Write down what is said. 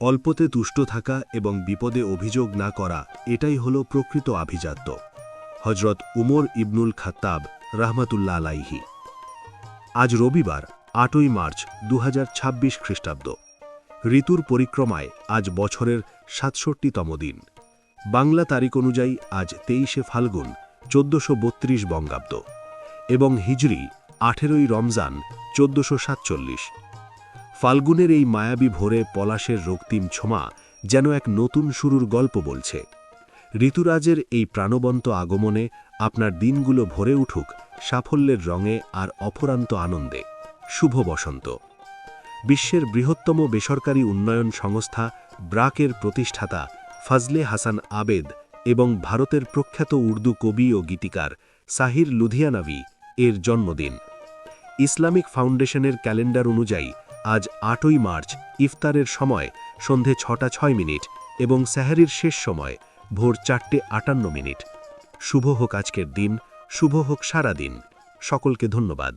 অল্পতে তুষ্ট থাকা এবং বিপদে অভিযোগ না করা এটাই হল প্রকৃত আভিজাত্য। হজরত উমর ইবনুল খাত্তাব রাহমাতুল্লাহ আলাইহি। আজ রবিবার ৮ই মার্চ ২০২৬ খ্রিস্টাব্দ। ঋতুর পরিক্রমায় আজ বছরের ৬৭তম দিন। বাংলা তারিখ অনুযায়ী আজ ২৩শে ফাল্গুন ১৪৩২ বঙ্গাব্দ এবং হিজরি ১৮ই রমজান ১৪৪৭। ফাল্গুনের এই মায়াবী ভোরে পলাশের রক্তিম ছোঁয়া যেন এক নতুন শুরুর গল্প বলছে। ঋতুরাজের এই প্রাণবন্ত আগমনে আপনার দিনগুলো ভরে উঠুক সাফল্যের রঙে আর অফুরান্ত আনন্দে। শুভ বসন্ত। বিশ্বের বৃহত্তম বেসরকারি উন্নয়ন সংস্থা ব্রাকের প্রতিষ্ঠাতা ফজলে হাসান আবেদ এবং ভারতের প্রখ্যাত উর্দু কবি ও গীতিকার সাহির লুধিয়ানাভি এর জন্মদিন। ইসলামিক ফাউন্ডেশনের ক্যালেন্ডার অনুযায়ী আজ ৮ই মার্চ ইফতারের সময় সন্ধে ৬টা ৬ এবং সেহরির শেষ সময় ভোর ৪টে ৫৮। শুভ হোক আজকের দিন, শুভ হোক সারা দিন। সকলকে ধন্যবাদ।